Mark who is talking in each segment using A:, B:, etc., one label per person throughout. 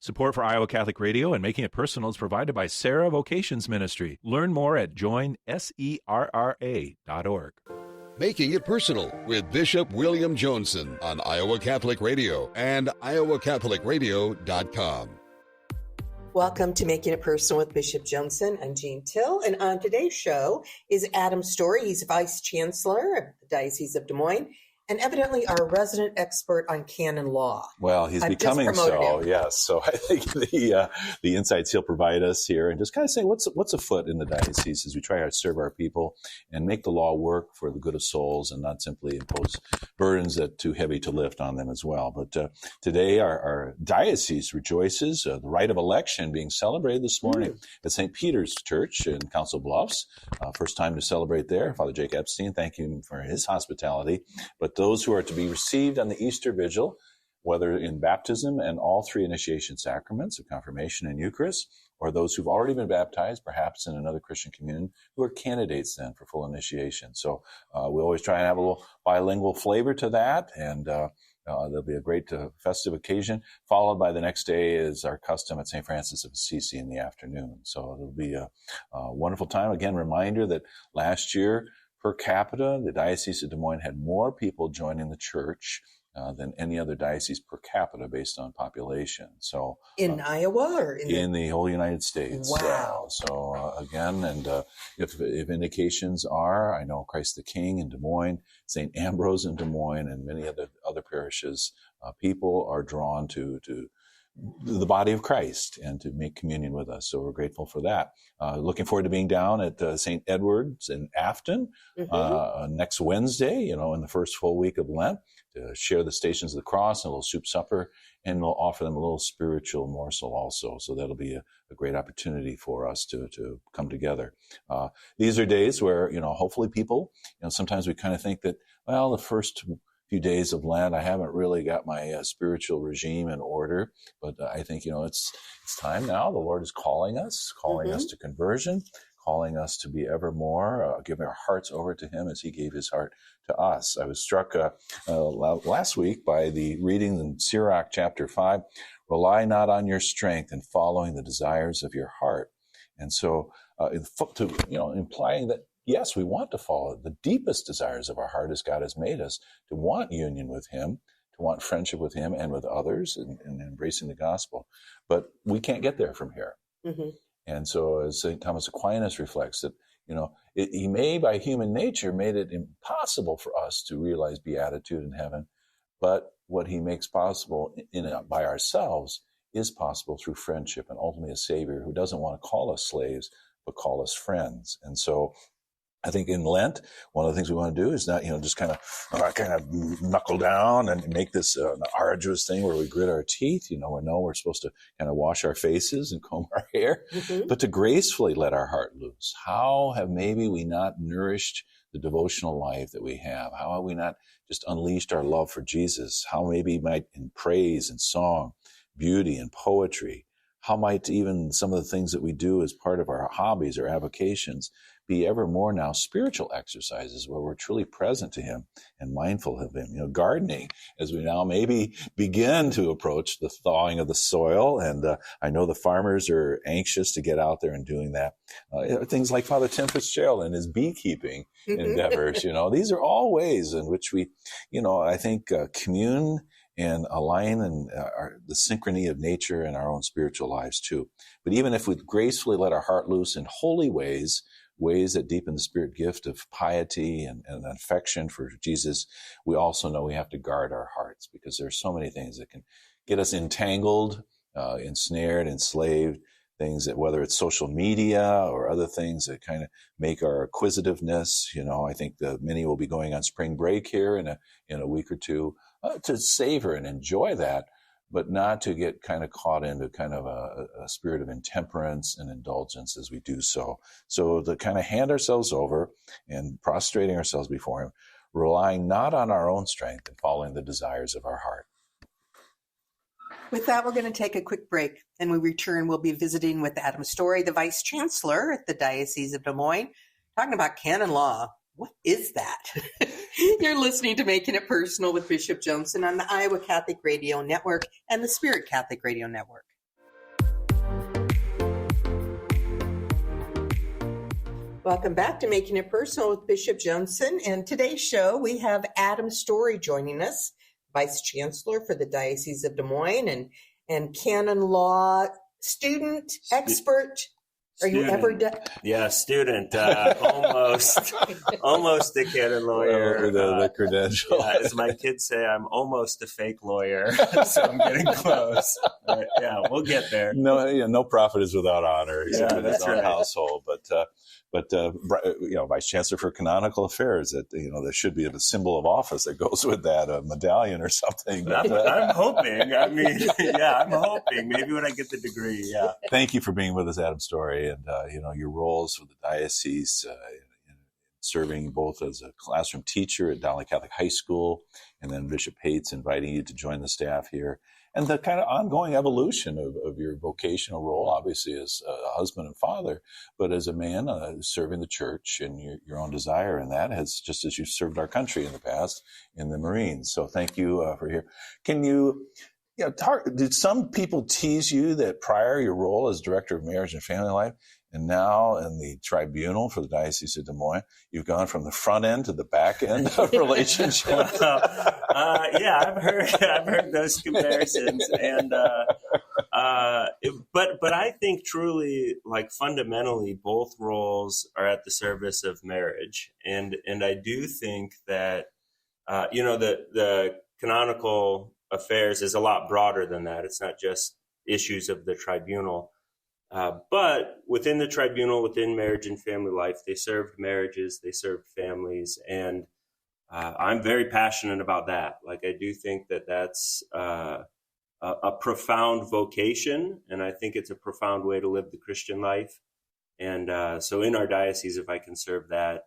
A: Support for Iowa Catholic Radio and Making It Personal is provided by Sarah Vocations Ministry. Learn more at joinserra.org.
B: Making It Personal with Bishop William Johnson on Iowa Catholic Radio and iowacatholicradio.com.
C: Welcome to Making It Personal with Bishop Johnson. I'm Jean Till, and on today's show is Adam Storey. He's Vice Chancellor of the Diocese of Des Moines, and evidently our resident expert on canon law.
D: Well, he's becoming so, yes. So I think the insights he'll provide us here and just kind of say what's afoot in the diocese as we try to serve our people and make the law work for the good of souls and not simply impose burdens that are too heavy to lift on them as well. But today our diocese rejoices, the rite of election being celebrated this morning at St. Peter's Church in Council Bluffs. First time to celebrate there. Father Jake Epstein, thank you for his hospitality. But those who are to be received on the Easter Vigil, whether in baptism and all three initiation sacraments of confirmation and Eucharist, or those who've already been baptized, perhaps in another Christian communion, who are candidates then for full initiation. So we always try and have a little bilingual flavor to that, and there'll be a great festive occasion, followed by the next day is our custom at St. Francis of Assisi in the afternoon. So it'll be a wonderful time. Again, reminder that last year, per capita, the Diocese of Des Moines had more people joining the church than any other diocese per capita based on population. So
C: in Iowa or
D: in the whole United States.
C: Wow.
D: Again, and if indications are, I know Christ the King in Des Moines, St. Ambrose in Des Moines, and many other parishes, people are drawn to the body of Christ and to make communion with us. So we're grateful for that. Looking forward to being down at St. Edward's in Afton next Wednesday, in the first full week of Lent, to share the Stations of the Cross and a little soup supper, and we'll offer them a little spiritual morsel also. So that'll be a great opportunity for us to come together. These are days where, hopefully people, sometimes we kind of think that, well, the first few days of Lent, I haven't really got my spiritual regime in order, but I think, it's time now. The Lord is calling us to conversion, calling us to be ever more, giving our hearts over to Him as He gave His heart to us. I was struck last week by the reading in Sirach chapter 5, rely not on your strength in following the desires of your heart. And so, implying that yes, we want to follow the deepest desires of our heart as God has made us, to want union with Him, to want friendship with Him and with others, and embracing the gospel. But we can't get there from here. Mm-hmm. And so as St. Thomas Aquinas reflects that, he may by human nature made it impossible for us to realize beatitude in heaven, but what He makes possible by ourselves is possible through friendship and ultimately a Savior who doesn't want to call us slaves, but call us friends. And so I think in Lent, one of the things we want to do is not, just kind of knuckle down and make this an arduous thing where we grit our teeth. We're supposed to kind of wash our faces and comb our hair, but to gracefully let our heart loose. How have maybe we not nourished the devotional life that we have? How have we not just unleashed our love for Jesus? How maybe might in praise and song, beauty and poetry, how might even some of the things that we do as part of our hobbies or avocations be ever more now spiritual exercises where we're truly present to Him and mindful of Him. Gardening, as we now maybe begin to approach the thawing of the soil, and I know the farmers are anxious to get out there and doing that. Things like Father Tim Fitzgerald and his beekeeping endeavors, these are all ways in which we, I think commune and align and the synchrony of nature in our own spiritual lives too. But even if we gracefully let our heart loose in holy ways that deepen the spirit gift of piety and affection for Jesus, we also know we have to guard our hearts, because there are so many things that can get us entangled, ensnared, enslaved, things that, whether it's social media or other things that kind of make our acquisitiveness, I think that many will be going on spring break here in a week or two, to savor and enjoy that, but not to get kind of caught into kind of a spirit of intemperance and indulgence as we do so. So to kind of hand ourselves over and prostrating ourselves before Him, relying not on our own strength and following the desires of our heart.
C: With that, we're going to take a quick break, and when we return, we'll be visiting with Adam Storey, the Vice Chancellor at the Diocese of Des Moines, talking about canon law. What is that? You're listening to Making It Personal with Bishop Johnson on the Iowa Catholic Radio Network and the Spirit Catholic Radio Network. Welcome back to Making It Personal with Bishop Johnson. And today's show, we have Adam Storey joining us, Vice Chancellor for the Diocese of Des Moines and canon law student, expert. Are you ever done?
E: Yeah, student, almost a canon lawyer.
D: The credential.
E: Yeah, as my kids say, I'm almost a fake lawyer, so I'm getting close. But yeah, we'll get there.
D: No prophet is without honor.
E: Yeah,
D: in
E: that's
D: his own
E: right.
D: household. But Vice Chancellor for Canonical Affairs. That there should be a symbol of office that goes with that, a medallion or something.
E: I'm hoping. I mean, yeah, I'm hoping. Maybe when I get the degree. Yeah.
D: Thank you for being with us, Adam Storey, and your roles for the diocese, in serving both as a classroom teacher at Donnelly Catholic High School, and then Bishop Pates inviting you to join the staff here, and the kind of ongoing evolution of your vocational role, obviously as a husband and father, but as a man serving the church, and your own desire in that, just as you served our country in the past in the Marines. So thank you for here. Can you? Did some people tease you that prior your role as Director of Marriage and Family Life, and now in the tribunal for the Diocese of Des Moines, you've gone from the front end to the back end of relationships?
E: Yeah, I've heard those comparisons, and but I think truly, like fundamentally, both roles are at the service of marriage, and I do think that the canonical affairs is a lot broader than that. It's not just issues of the tribunal. But within the tribunal, within marriage and family life, they served marriages, they served families. And I'm very passionate about that. Like, I do think that that's a profound vocation. And I think it's a profound way to live the Christian life. And so in our diocese, if I can serve that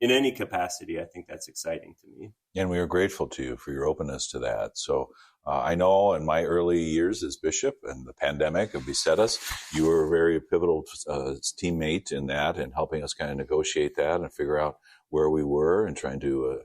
E: in any capacity, I think that's exciting to me.
D: And we are grateful to you for your openness to that. So I know in my early years as bishop, and the pandemic beset us, you were a very pivotal teammate in that, and helping us kind of negotiate that and figure out where we were, and trying to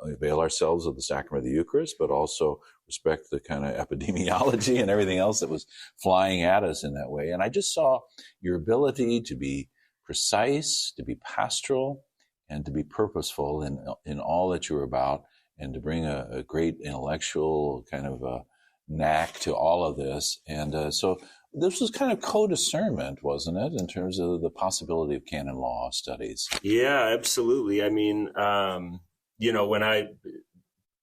D: avail ourselves of the sacrament of the Eucharist, but also respect the kind of epidemiology and everything else that was flying at us in that way. And I just saw your ability to be precise, to be pastoral, and to be purposeful in all that you're about, and to bring a great intellectual kind of knack to all of this. And so this was kind of co-discernment, wasn't it, in terms of the possibility of canon law studies?
E: Yeah, absolutely. I mean, when I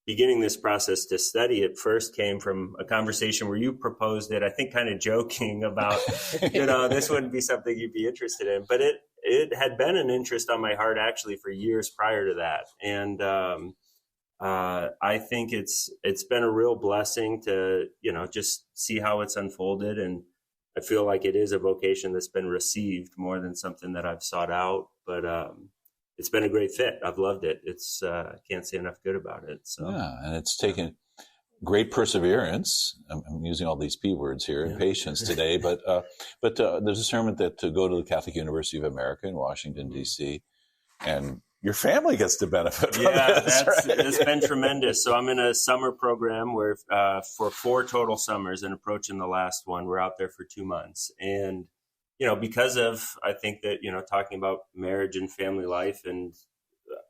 E: beginning this process to study it first came from a conversation where you proposed it, I think kind of joking about, this wouldn't be something you'd be interested in, but it had been an interest on my heart actually for years prior to that. And I think it's been a real blessing to, just see how it's unfolded. And I feel like it is a vocation that's been received more than something that I've sought out. But it's been a great fit. I've loved it. I can't say enough good about it. So
D: yeah, and it's taken great perseverance. I'm using all these P words here, and patience today, but the discernment that to go to the Catholic University of America in Washington, D.C., and your family gets to benefit from this, right?
E: It's been tremendous. So I'm in a summer program where for 4 total summers, and approaching the last one, we're out there for 2 months. And, because of, I think that, talking about marriage and family life and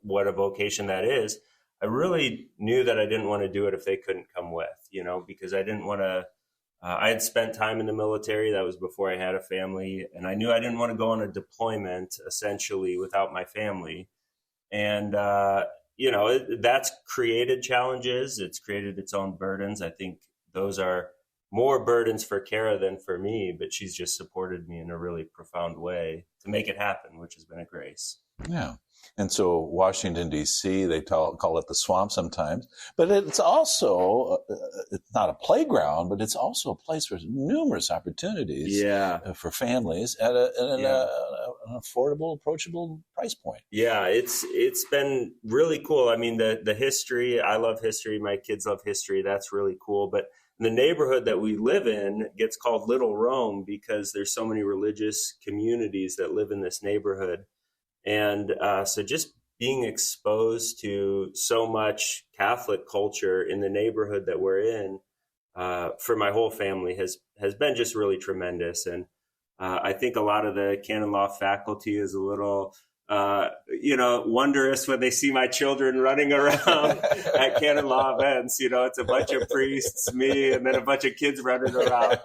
E: what a vocation that is, I really knew that I didn't want to do it if they couldn't come with, because I didn't want to, I had spent time in the military. That was before I had a family. And I knew I didn't want to go on a deployment essentially without my family. And, that's created challenges. It's created its own burdens. I think those are more burdens for Kara than for me, but she's just supported me in a really profound way to make it happen, which has been a grace.
D: Yeah. And so Washington, D.C., they call it the swamp sometimes, but it's also, it's not a playground, but it's also a place for numerous opportunities for families at an affordable, approachable price point.
E: Yeah, it's been really cool. I mean, the history, I love history. My kids love history. That's really cool. But the neighborhood that we live in gets called Little Rome because there's so many religious communities that live in this neighborhood. And so just being exposed to so much Catholic culture in the neighborhood that we're in for my whole family has been just really tremendous. And I think a lot of the canon law faculty is a little, wondrous when they see my children running around at canon law events. It's a bunch of priests, me, and then a bunch of kids running around.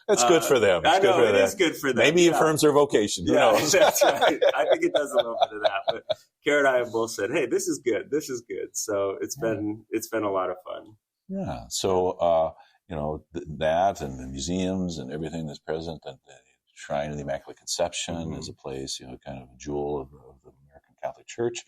D: That's good for them.
E: I know, it is good for them.
D: Maybe it affirms their vocation. Who knows?
E: That's right. I think it does a little bit of that. But Kara and I have both said, hey, this is good. This is good. So it's been a lot of fun.
D: Yeah. So, that and the museums and everything that's present, and the Shrine of the Immaculate Conception is a place, kind of a jewel of the American Catholic Church.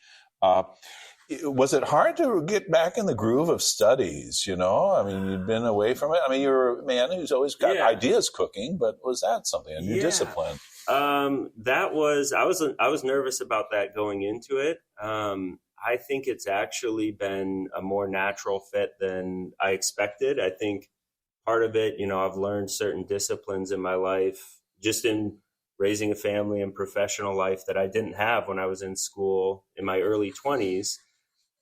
D: Was it hard to get back in the groove of studies? I mean, you'd been away from it. I mean, you're a man who's always got ideas cooking, but was that something, a new discipline?
E: I was nervous about that going into it. I think it's actually been a more natural fit than I expected. I think part of it, I've learned certain disciplines in my life, just in raising a family and professional life, that I didn't have when I was in school in my early 20s.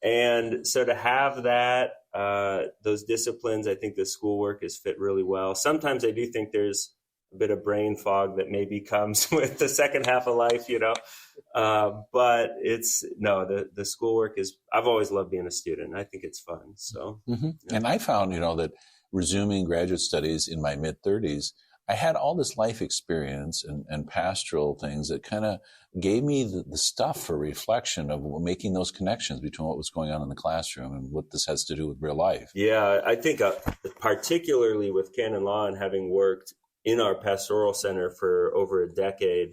E: And so to have that, those disciplines, I think the schoolwork has fit really well. Sometimes I do think there's a bit of brain fog that maybe comes with the second half of life, but the schoolwork is, I've always loved being a student. I think it's fun. So,
D: And I found, that resuming graduate studies in my mid-30s, I had all this life experience and pastoral things that kind of gave me the stuff for reflection of making those connections between what was going on in the classroom and what this has to do with real life.
E: Yeah, I think particularly with canon law and having worked in our pastoral center for over a decade,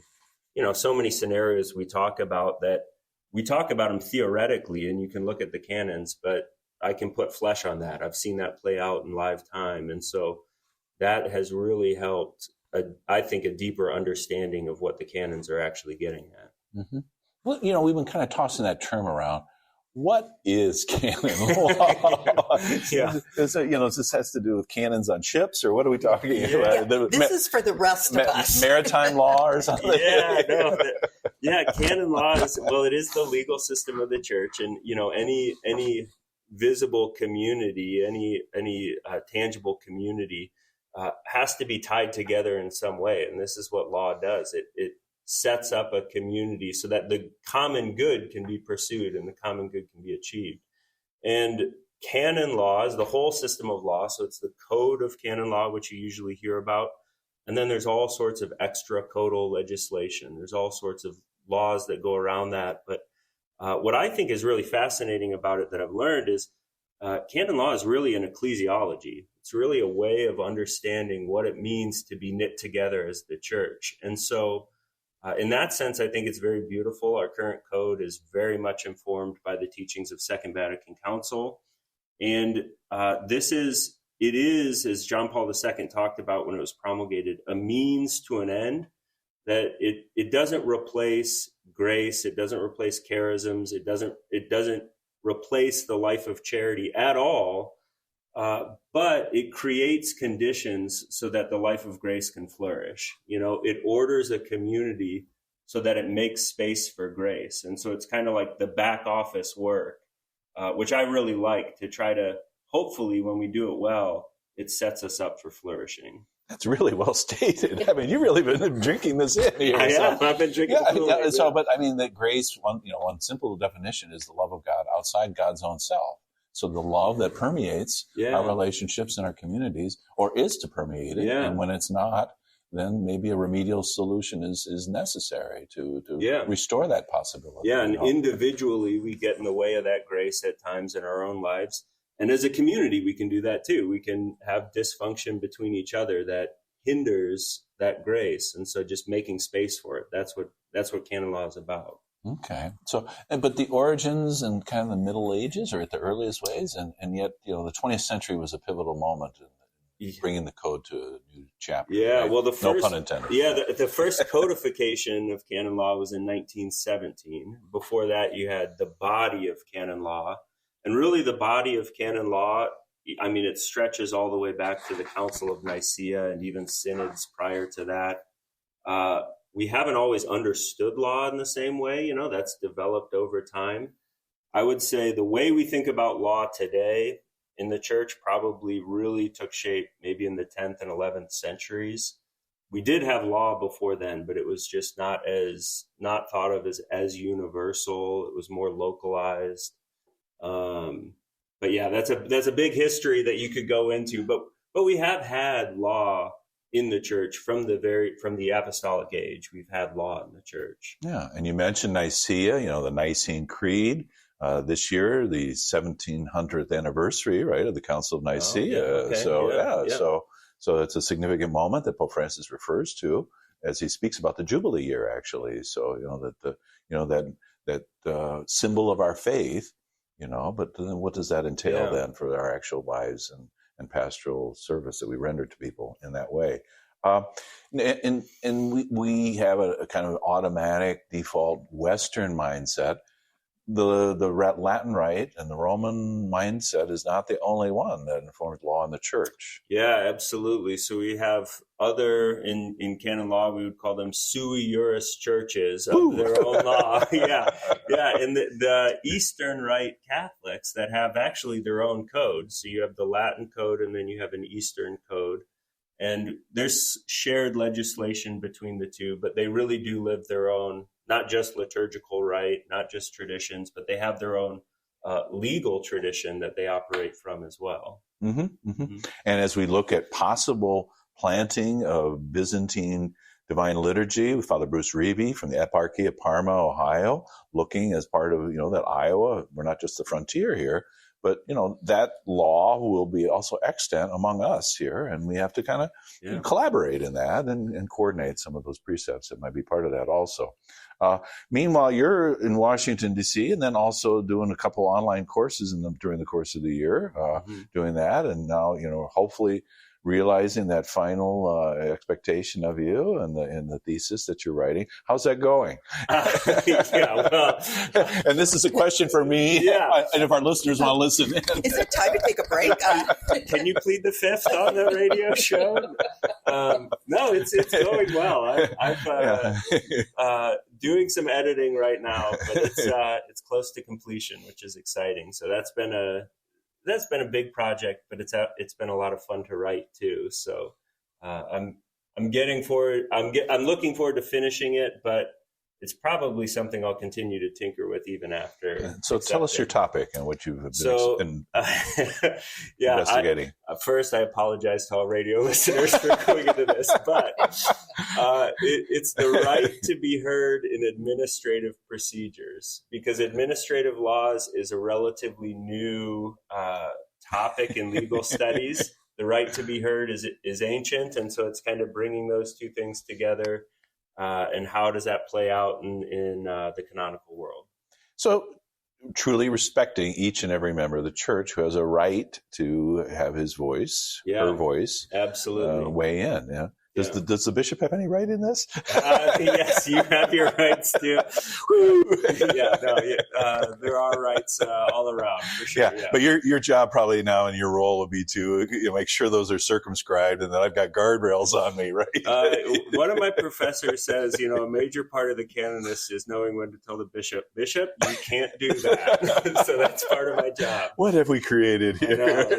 E: so many scenarios we talk about them theoretically, and you can look at the canons, but I can put flesh on that. I've seen that play out in live time. And so that has really helped, I think, a deeper understanding of what the canons are actually getting at.
D: Mm-hmm. Well, we've been kind of tossing that term around. What is canon law?
E: Yeah.
D: This has to do with cannons on ships, or what are we talking about?
C: This is for the rest of us.
D: Maritime law or something?
E: Canon law is, it is the legal system of the church. And, any visible community, any tangible community has to be tied together in some way. And this is what law does. It sets up a community so that the common good can be pursued and the common good can be achieved. And canon law is the whole system of law. So it's the code of canon law, which you usually hear about. And then there's all sorts of extra-codal legislation. There's all sorts of laws that go around that. But what I think is really fascinating about it that I've learned is canon law is really an ecclesiology. It's really a way of understanding what it means to be knit together as the church. And so in that sense, I think it's very beautiful. Our current code is very much informed by the teachings of Second Vatican Council. And it is, as John Paul II talked about when it was promulgated, a means to an end, that it doesn't replace grace. It doesn't replace charisms. It doesn't replace the life of charity at all. But it creates conditions so that the life of grace can flourish. It orders a community so that it makes space for grace. And so it's kind of like the back office work, which I really like, to try to, hopefully when we do it well, it sets us up for flourishing.
D: That's really well stated. I mean, you've really been drinking this in here.
E: I've been drinking it.
D: But I mean, that grace, one simple definition is the love of God outside God's own self. So the love that permeates our relationships and our communities, or is to permeate it. And when it's not, then maybe a remedial solution is necessary to restore that possibility.
E: Yeah, and individually we get in the way of that grace at times in our own lives. And as a community, we can do that too. We can have dysfunction between each other that hinders that grace. And so just making space for it, that's what canon law is about.
D: Okay. So, but the origins and kind of the Middle Ages are at the earliest ways, and yet, the 20th century was a pivotal moment in bringing the code to a new chapter.
E: Yeah,
D: right?
E: well, the first,
D: no pun intended.
E: Yeah, the first codification of canon law was in 1917. Before that, you had the body of canon law, and really the body of canon law, I mean, it stretches all the way back to the Council of Nicaea and even synods prior to that. We haven't always understood law in the same way, that's developed over time. I would say the way we think about law today in the church probably really took shape maybe in the 10th and 11th centuries. We did have law before then, but it was just not thought of as universal. It was more localized. But yeah, that's a big history that you could go into. But we have had law in the church from the apostolic age. We've had law in the church.
D: Yeah, and you mentioned Nicaea, the Nicene Creed. This year, the 1700th anniversary, right, of the Council of Nicaea.
E: Oh, yeah, okay.
D: So it's a significant moment that Pope Francis refers to as he speaks about the Jubilee year, actually. So that symbol of our faith, But then what does that entail then for our actual lives and pastoral service that we render to people in that way? And we have a kind of automatic default Western mindset. The Latin Rite and the Roman mindset is not the only one that informs law in the church.
E: Yeah, absolutely. So we have other, in canon law, we would call them sui juris churches of their own law. Yeah. And the Eastern Rite Catholics that have actually their own code. So you have the Latin code and then you have an Eastern code. And there's shared legislation between the two, but they really do live their own, not just liturgical rite, not just traditions, but they have their own legal tradition that they operate from as well.
D: Mm-hmm, mm-hmm. And as we look at possible planting of Byzantine divine liturgy with Father Bruce Reeby from the Eparchy of Parma, Ohio, looking as part of, that Iowa, we're not just the frontier here, but, that law will be also extant among us here. And we have to kind of collaborate in that and coordinate some of those precepts that might be part of that also. Meanwhile, you're in Washington, D.C., and then also doing a couple online courses during the course of the year, doing that. And now, hopefully realizing that final expectation of you and the thesis that you're writing. How's that going? And this is a question for me. Yeah. And if our listeners want to listen in.
C: Is it time to take a break?
E: Can you plead the fifth on the radio show? No, it's going well. I'm doing some editing right now, but it's close to completion, which is exciting. So that's been a big project, but it's been a lot of fun to write too. So I'm looking forward to finishing it, but it's probably something I'll continue to tinker with even after.
D: So tell us your topic and what you've been investigating.
E: First, I apologize to all radio listeners for going into this, but it's the right to be heard in administrative procedures, because administrative laws is a relatively new topic in legal studies. The right to be heard is ancient, and so it's kind of bringing those two things together. And how does that play out in the canonical world?
D: So truly respecting each and every member of the church who has a right to have his voice, her voice, absolutely weigh in. Yeah. Does the bishop have any right in this?
E: Yes, you have your rights too. There are rights all around for sure. Yeah.
D: But your job probably now and your role would be to make sure those are circumscribed and that I've got guardrails on me, right?
E: One of my professors says, a major part of the canonist is knowing when to tell the bishop, you can't do that. So that's part of my job.
D: What have we created here?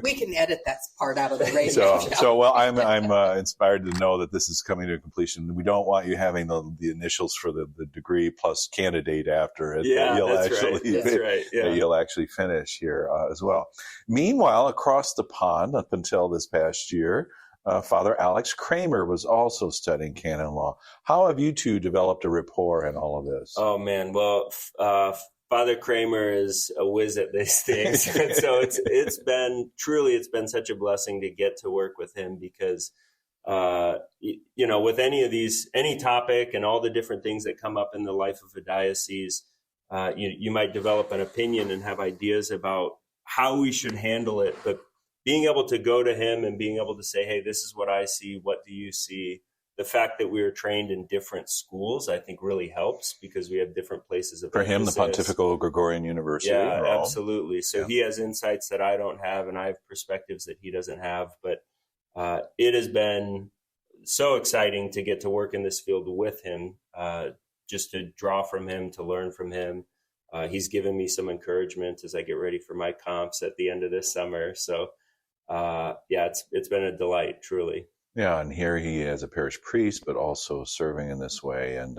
C: We can edit that part out of the radio.
D: So I'm inspired to know that this is coming to completion. We don't want you having the initials for the degree plus candidate after it.
E: That's right. Yeah.
D: You'll actually finish here as well. Meanwhile, across the pond up until this past year, Father Alex Kramer was also studying canon law. How have you two developed a rapport in all of this?
E: Oh man, well, Father Kramer is a whiz at these things. And so it's been such a blessing to get to work with him because, with any topic and all the different things that come up in the life of a diocese, you might develop an opinion and have ideas about how we should handle it. But being able to go to him and being able to say, hey, this is what I see. What do you see? The fact that we are trained in different schools, I think, really helps because we have different places of
D: emphasis. For him, the Pontifical Gregorian University.
E: Yeah, absolutely. So he has insights that I don't have, and I have perspectives that he doesn't have. But it has been so exciting to get to work in this field with him, just to draw from him, to learn from him. he's given me some encouragement as I get ready for my comps at the end of this summer. So, it's been a delight, truly.
D: Yeah, and here he is a parish priest, but also serving in this way, and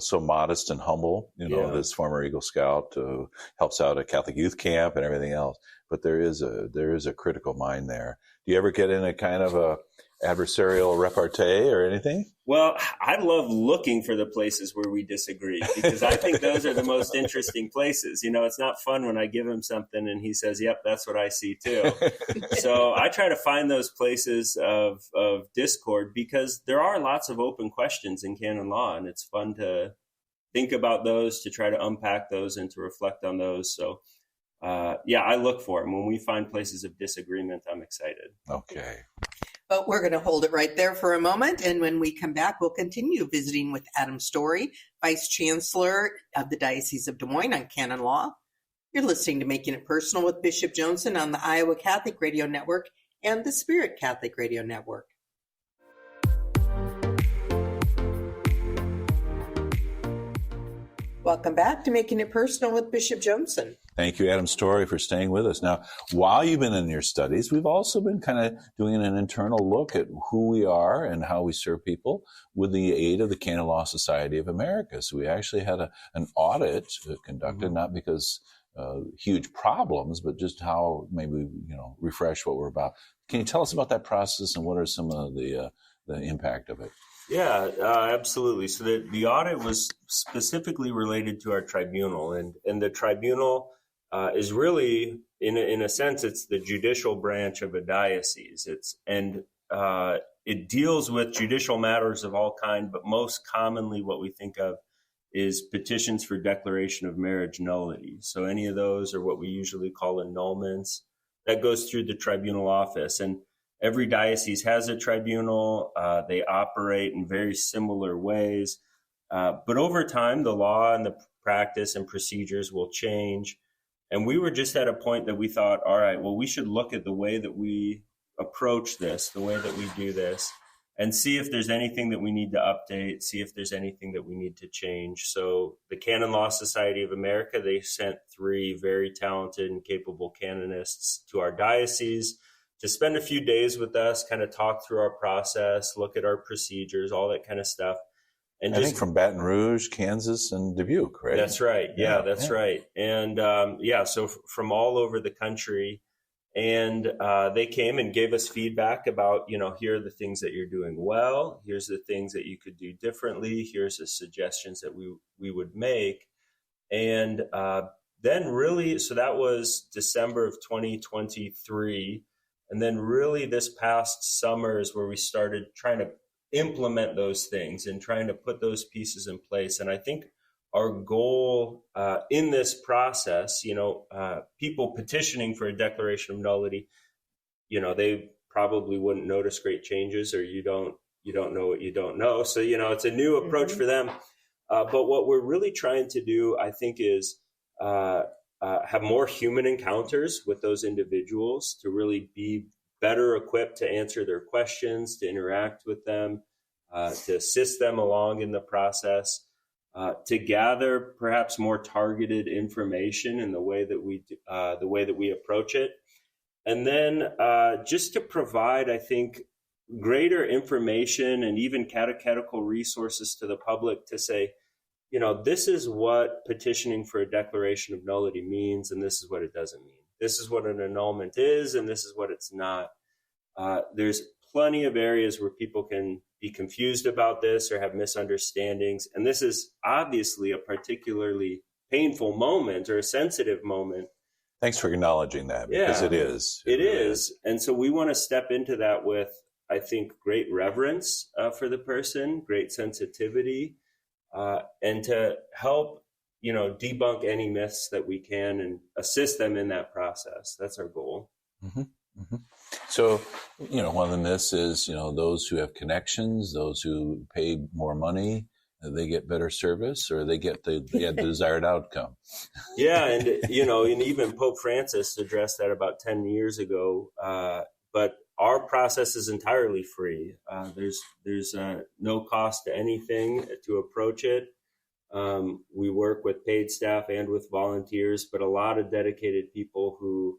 D: so modest and humble. This former Eagle Scout who helps out at Catholic Youth Camp and everything else. But there is a critical mind there. Do you ever get in a kind of a adversarial repartee or anything?
E: Well, I love looking for the places where we disagree, because I think those are the most interesting places. It's not fun when I give him something and he says, yep, that's what I see too. So I try to find those places of discord, because there are lots of open questions in canon law, and it's fun to think about those, to try to unpack those and to reflect on those. So I look for them. When we find places of disagreement, I'm excited.
D: Okay.
C: But we're going to hold it right there for a moment. And when we come back, we'll continue visiting with Adam Storey, Vice Chancellor of the Diocese of Des Moines on canon law. You're listening to Making It Personal with Bishop Joensen on the Iowa Catholic Radio Network and the Spirit Catholic Radio Network. Welcome back to Making It Personal with Bishop Joensen.
D: Thank you, Adam Storey, for staying with us. Now, while you've been in your studies, we've also been kind of doing an internal look at who we are and how we serve people with the aid of the Canon Law Society of America. So we actually had an audit conducted, not because huge problems, but just how maybe, refresh what we're about. Can you tell us about that process and what are some of the impact of it?
E: Yeah, absolutely. So the audit was specifically related to our tribunal, and the tribunal is really, in a sense, it's the judicial branch of a diocese. It deals with judicial matters of all kind, but most commonly what we think of is petitions for declaration of marriage nullity. So any of those are what we usually call annulments. That goes through the tribunal office, and every diocese has a tribunal. They operate in very similar ways. But over time, the law and the practice and procedures will change. And we were just at a point that we thought, all right, well, we should look at the way that we approach this, the way that we do this, and see if there's anything that we need to update, see if there's anything that we need to change. So the Canon Law Society of America, they sent 3 very talented and capable canonists to our diocese to spend a few days with us, kind of talk through our process, look at our procedures, all that kind of stuff. And
D: I think from Baton Rouge, Kansas, and Dubuque, right?
E: That's right. Yeah, that's right. And so from all over the country. And they came and gave us feedback about, here are the things that you're doing well. Here's the things that you could do differently. Here's the suggestions that we would make. And then really, so that was December of 2023. And then really this past summer is where we started trying to implement those things and trying to put those pieces in place. And I think our goal in this process, people petitioning for a declaration of nullity, they probably wouldn't notice great changes, or you don't know what you don't know. So, it's a new approach for them. But what we're really trying to do, I think, is have more human encounters with those individuals to really be better equipped to answer their questions, to interact with them, to assist them along in the process, to gather perhaps more targeted information in the way that we approach it, and then just to provide, I think, greater information and even catechetical resources to the public to say, this is what petitioning for a declaration of nullity means, and this is what it doesn't mean. This is what an annulment is, and this is what it's not. There's plenty of areas where people can be confused about this or have misunderstandings. And this is obviously a particularly painful moment or a sensitive moment.
D: Thanks for acknowledging that, because it is.
E: It is. And so we want to step into that with, I think, great reverence for the person, great sensitivity, and to help, debunk any myths that we can and assist them in that process. That's our goal.
D: Mm-hmm. Mm-hmm. So, one of the myths is, those who have connections, those who pay more money, they get better service, or they get the desired outcome. Yeah.
E: And, and even Pope Francis addressed that about 10 years ago. But our process is entirely free. There's no cost to anything to approach it. We work with paid staff and with volunteers, but a lot of dedicated people who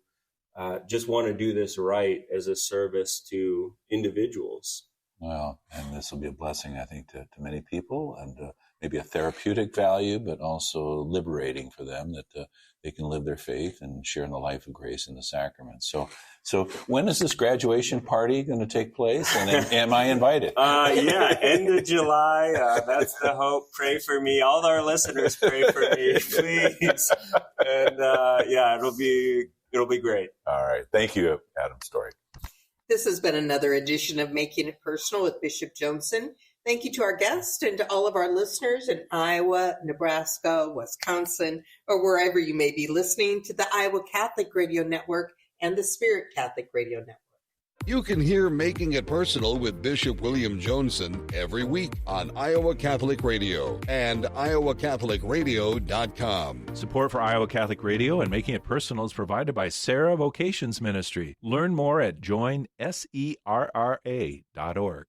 E: just want to do this right as a service to individuals.
D: Well, and this will be a blessing, I think, to many people, and maybe a therapeutic value, but also liberating for them, that they can live their faith and share in the life of grace in the sacraments. So when is this graduation party going to take place, and am I invited?
E: End of July. That's the hope. Pray for me. All our listeners, pray for me, please. And it'll be great.
D: All right. Thank you, Adam Storey.
C: This has been another edition of Making It Personal with Bishop Joensen. Thank you to our guest and to all of our listeners in Iowa, Nebraska, Wisconsin, or wherever you may be listening to the Iowa Catholic Radio Network and the Spirit Catholic Radio Network.
B: You can hear Making It Personal with Bishop William Joensen every week on Iowa Catholic Radio and iowacatholicradio.com.
A: Support for Iowa Catholic Radio and Making It Personal is provided by Sarah Vocations Ministry. Learn more at joinserra.org.